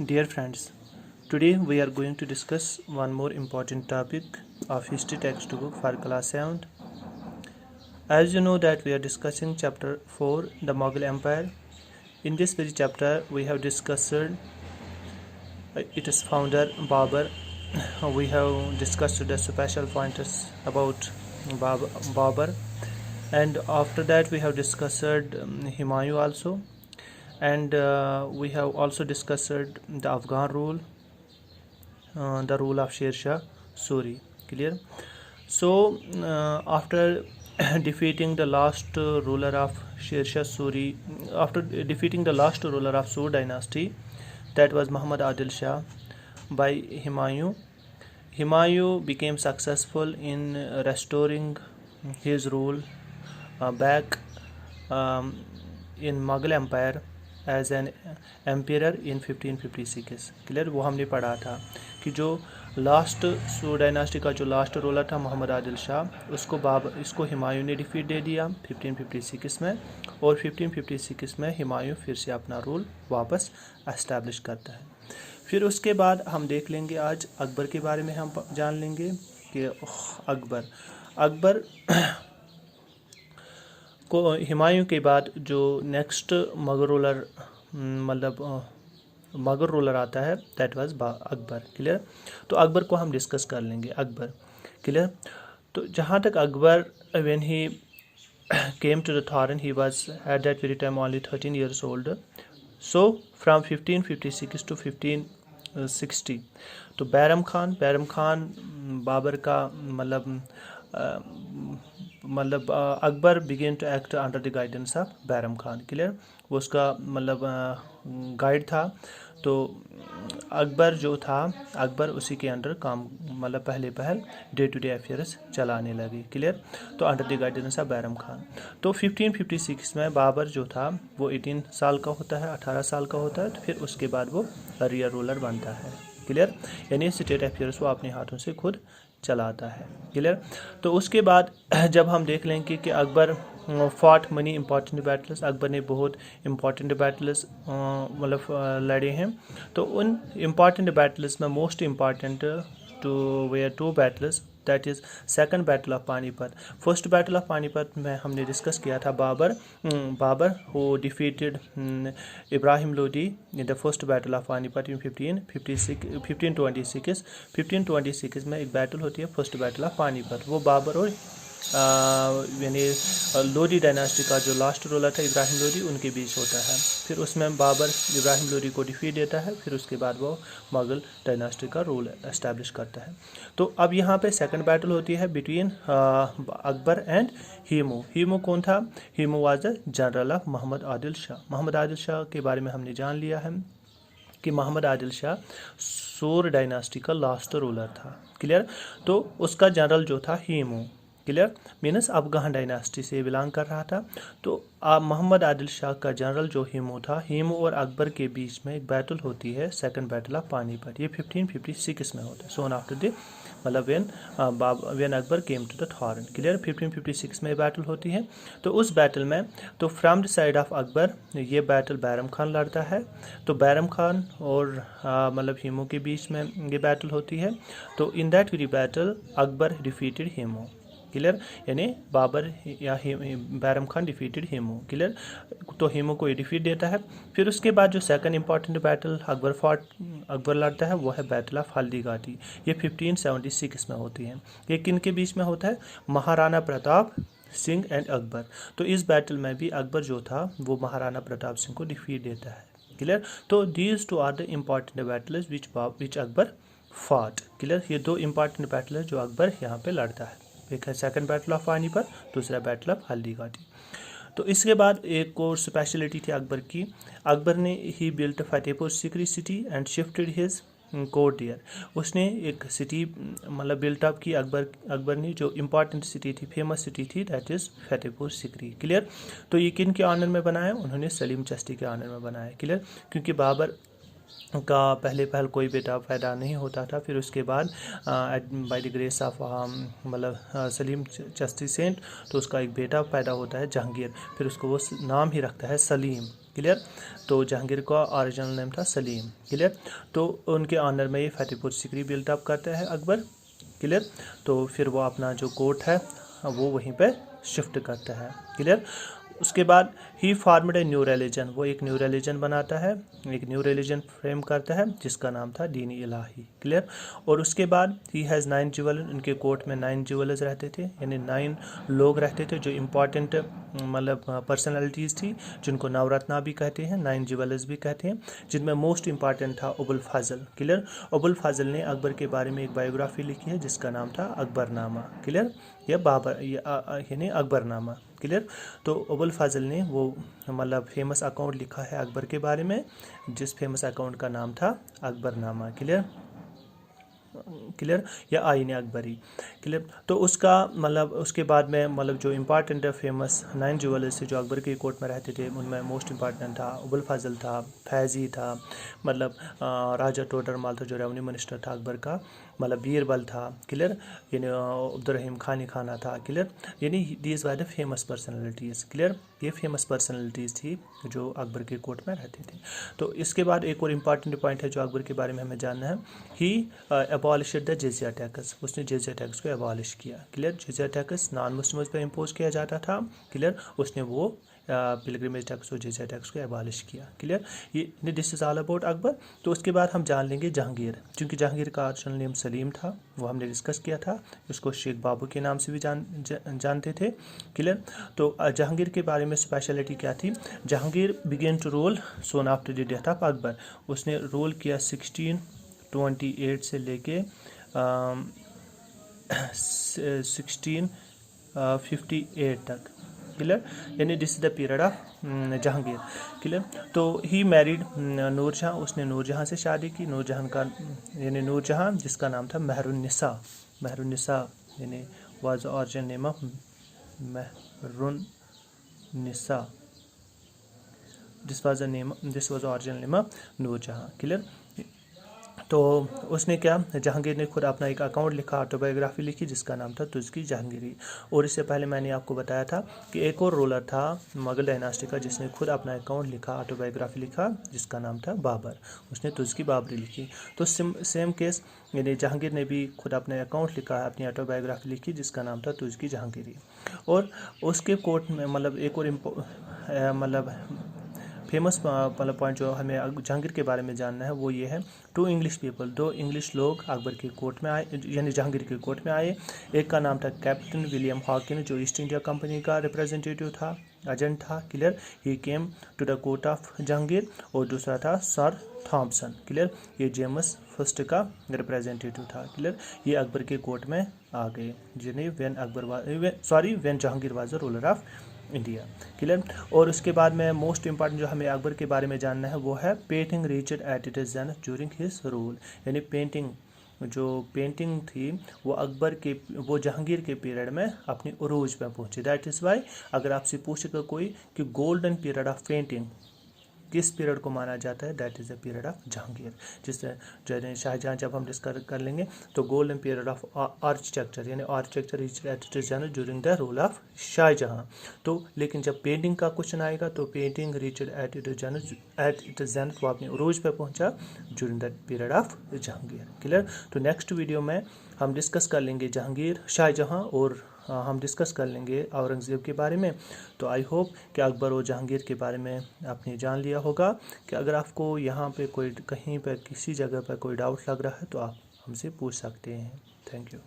Dear friends, today we are going to discuss one more important topic of history textbook for class 7. As you know that we are discussing chapter 4, the Mughal Empire. In this very chapter we have discussed its founder Babur. We have discussed the special pointers about Babur, and after that we have discussed Humayun also, and we have also discussed the Afghan rule, the rule of Sher Shah Suri. Clear? So after defeating the last ruler of Sher Shah Suri, after defeating the last ruler of Sur dynasty, that was Muhammad Adil Shah, by Humayun, Humayun became successful in restoring his rule back in Mughal Empire as an emperor इन 1556. Clear? वो हमने पढ़ा था कि जो last सू dynasty का जो last ruler था मोहम्मद आदिल शाह, इसको हुमायूं ने डिफीट दे दिया 1556 में, और 1556 में हुमायूं फिर से अपना रूल वापस एस्टैब्लिश करता है. फिर उसके बाद हम देख लेंगे आज अकबर के बारे में हम जान लेंगे कि अकबर को हुमायूं के बाद जो नेक्स्ट मगर रूलर आता है दैट वाज अकबर. क्लियर? तो अकबर को हम डिस्कस कर लेंगे. अकबर. क्लियर? तो जहाँ तक Akbar, when he came to the throne he was at that very time only 13 years old. So from 1556 to 1560 तो बैरम खान बाबर का Akbar began to act under the guidance of Bairam Khan. Clear? वो उसका गाइड था. तो अकबर जो था, अकबर उसी के अंडर काम पहल डे टू डे अफेयर्स चलाने लगे. क्लियर? तो under the guidance of Bairam Khan. तो 1556 में बाबर जो था वो 18 साल का होता है, 18 साल का होता है. तो फिर उसके बाद वो रियल रूलर बनता है. क्लियर? यानी स्टेट अफेयर्स वो अपने हाथों से खुद चलाता है. क्लियर? तो उसके बाद जब हम देख लेंगे कि Akbar fought many important battles, Akbar ने बहुत इम्पॉर्टेंट बैटल्स लड़े हैं. तो उन इम्पॉर्टेंट बैटल्स में most important were 2 battles, that is second battle of Panipat. First battle of Panipat में हमने डिस्कस किया था Babur who defeated Ibrahim Lodi in the first battle of Panipat in 1526. 1526 में एक बैटल होती है फर्स्ट बैटल ऑफ पानीपत. वो बाबर और यानी लोदी डायनास्टी का जो लास्ट रूलर था इब्राहिम लोदी, उनके बीच होता है. फिर उसमें बाबर इब्राहिम लोदी को डिफीट देता है. फिर उसके बाद वो मुगल डायनास्टी का रूल एस्टैब्लिश करता है. तो अब यहाँ पे सेकंड बैटल होती है बिटवीन अकबर एंड हीमू. हीमू कौन था? Hemu was the general of Mohammad Adil Shah. Mohammad Adil Shah के बारे में हमने जान लिया है कि मोहम्मद आदिल शाह सूर डायनास्टी का लास्ट रूलर था. क्लियर? तो उसका जनरल जो था हीमू. क्लियर? मीनस अफगान डायनास्टी से बिलोंग कर रहा था. तो मोहम्मद आदिल शाह का जनरल जो हीमू था, हीमू और अकबर के बीच में एक बैटल होती है, सेकंड बैटल ऑफ पानीपत. ये 1556 में होता है. Soon after the when Akbar came to the throne. Clear? 1556 में बैटल होती है. तो उस बैटल में तो from the side of Akbar ये बैटल बैरम खान लड़ता है. तो बैरम खान और हीमू के बीच में ये बैटल होती है. तो in that very battle Akbar defeated Hemu. Clear? यानी बाबर या बैरम खान डिफीटेड हीमू. क्लियर? तो हीमू को ये डिफीट देता है. फिर उसके बाद जो सेकंड इंपॉर्टेंट बैटल अकबर लड़ता है वो है बैटल ऑफ हल्दी घाटी. ये 1576 में होती है. ये किन के बीच में होता है? महाराणा प्रताप सिंह एंड अकबर. तो इस बैटल में भी अकबर जो था वो महाराणा प्रताप सिंह को डिफीट देता है. क्लियर? तो these two are the important battles which Akbar fought. Clear? ये 2 इम्पॉर्टेंट बैटल है जो अकबर यहाँ पे लड़ता है. एक है सेकंड बैटल ऑफ पानीपत, दूसरा बैटल ऑफ हल्दी घाटी. तो इसके बाद एक और स्पेशलिटी थी अकबर की. अकबर ने ही built Fatehpur Sikri city and shifted his court there. उसने एक सिटी बिल्ट अप की अकबर ने, जो इम्पॉर्टेंट सिटी थी, फेमस सिटी थी, that is Fatehpur Sikri. Clear? तो ये किन के ऑनर में बनाया? उन्होंने सलीम चिश्ती के ऑनर में बनाया. क्लियर? क्योंकि बाबर का पहल कोई बेटा पैदा नहीं होता था. फिर उसके बाद by the grace of Salim Chishti saint, तो उसका एक बेटा पैदा होता है जहांगीर. फिर उसको वो नाम ही रखता है सलीम. क्लियर। तो जहांगीर का ओरिजिनल नेम था सलीम, क्लियर। तो उनके ऑनर में ये फतेहपुर सीकरी बिल्टअप करता है अकबर, क्लियर। तो फिर वो अपना जो कोर्ट है वो वहीं पे शिफ्ट करता है, क्लियर। उसके बाद ही फॉर्मड ए न्यू रिलीजन, वो एक न्यू रिलीजन बनाता है, एक न्यू रिलीजन फ्रेम करता है जिसका नाम था दीन इलाही, क्लियर। और उसके बाद ही हैज़ 9 ज्वेलर, उनके कोर्ट में 9 ज्वेलर्स रहते थे, यानी 9 लोग रहते थे जो इम्पॉर्टेंट मतलब पर्सनैलिटीज़ थी, जिनको नवरत्ना भी कहते हैं, 9 ज्वेलर्स भी कहते हैं, जिनमें मोस्ट इम्पॉर्टेंट था अबुल फाजल, क्लियर। अबुल फाजल ने अकबर के बारे में एक बायोग्राफी लिखी है जिसका नाम था अकबरनामा, क्लियर, या बाबर यानी अकबरनामा, क्लियर। तो अबुल फाजल ने वो मतलब फेमस अकाउंट लिखा है अकबर के बारे में, जिस फेमस अकाउंट का नाम था अकबरनामा, क्लियर, क्लियर, या आईन अकबरी, क्लियर। तो उसका मतलब उसके बाद में मतलब जो इम्पॉर्टेंट फेमस 9 ज्वेलर्स थे जो अकबर के कोर्ट में रहते थे, उनमें मोस्ट इम्पॉर्टेंट था अबुल फाजल था, फैज़ी था, मतलब राजा टोडरमाल था जो रेवेन्यू मिनिस्टर था अकबर का, मतलब बीरबल था, क्लियर, यानी अब्दुर्रहीम खानी खाना था, क्लियर, यानी these were the famous personalities, clear. ये फेमस पर्सनैलिटीज़ थी जो अकबर के कोर्ट में रहती थी। तो इसके बाद एक और इम्पॉर्टेंट पॉइंट है जो अकबर के बारे में हमें जानना है, ही अबॉलिश्ड द जिज़िया टैक्स, उसने जिज़िया टैक्स को अबॉलिश किया, clear. Jizya tax non Muslims पर इम्पोज किया जाता था, क्लियर, उसने वो पिलग्रिमेज टैक्स और जिज़िया टैक्स को अबॉलिश किया, क्लियर। ये this is all about Akbar. तो उसके बाद हम जान लेंगे जहांगीर, क्योंकि जहांगीर का ओरिजिनल नेम सलीम था, वो हमने डिस्कस किया था, उसको शेख बाबू के नाम से भी जानते थे, क्लियर। तो जहांगीर के बारे में स्पेशलिटी क्या थी, Jahangir began to rule soon after the death of Akbar, उसने रूल किया 1628 से लेके 1658 तक, क्लियर, यानी this is the period of Jahangir, clear. तो ही मैरिड नूरजहां, उसने नूरजहां से शादी की, नूरजहां का यानी नूरजहां जिसका नाम था महरुन्निसा, महरुन्निसा यानी was original name of Mehrunnisa, this was original name of Nurjahan, clear. तो उसने क्या, जहांगीर ने खुद अपना एक अकाउंट लिखा, ऑटोबायोग्राफी लिखी जिसका नाम था तुज़की जहांगीरी। और इससे पहले मैंने आपको बताया था कि एक और रूलर था मुगल डायनास्टी का जिसने खुद अपना अकाउंट लिखा, ऑटोबायोग्राफी लिखा जिसका नाम था बाबर, उसने तुज़की बाबरी लिखी। तो सेम केस यानी जहांगीर ने भी खुद अपना अकाउंट लिखा, अपनी ऑटोबायोग्राफी लिखी जिसका नाम था तुज़की जहांगीरी। और उसके कोर्ट में मतलब एक और मतलब फेमस मतलब पॉइंट जो हमें जहांगीर के बारे में जानना है वो ये है, 2 इंग्लिश पीपल, 2 इंग्लिश लोग अकबर के कोर्ट में आए यानी जहांगीर के कोर्ट में आए। एक का नाम था कैप्टन विलियम हॉकिन जो ईस्ट इंडिया कंपनी का रिप्रेजेंटेटिव था, एजेंट था, clear, he came to the court of Jahangir. और दूसरा था सर थॉम्सन, क्लियर, ये जेम्स फर्स्ट का रिप्रेजेंटेटिव था, क्लियर। ये अकबर के कोर्ट में आ गए जिन्हें when Jahangir was the ruler of India, clear. और उसके बाद में मोस्ट इंपॉर्टेंट जो हमें अकबर के बारे में जानना है वो है painting reached at it Zenith during his rule, यानी पेंटिंग थी वो अकबर के वो जहांगीर के पीरियड में अपनी उरूज पे पहुंची। दैट इज़ वाई अगर आपसे पूछेगा कोई कि गोल्डन पीरियड ऑफ पेंटिंग किस पीरियड को माना जाता है, that is the period of Jahangir. जिससे जो शाहजहाँ जब हम डिस्कस कर लेंगे तो गोल्डन पीरियड ऑफ आर्किटेक्चर यानी architecture during the rule of Shahjahan. तो लेकिन जब पेंटिंग का क्वेश्चन आएगा तो painting reached at it zenith वो अपने उरूज पे पहुंचा during the period of Jahangir, clear. तो नेक्स्ट वीडियो में हम डिस्कस कर लेंगे जहांगीर, शाहजहाँ और हम डिस्कस कर लेंगे औरंगज़ेब के बारे में। तो आई होप कि अकबर और जहांगीर के बारे में आपने जान लिया होगा। कि अगर आपको यहाँ पे कोई कहीं पर किसी जगह पर कोई डाउट लग रहा है तो आप हमसे पूछ सकते हैं। Thank you.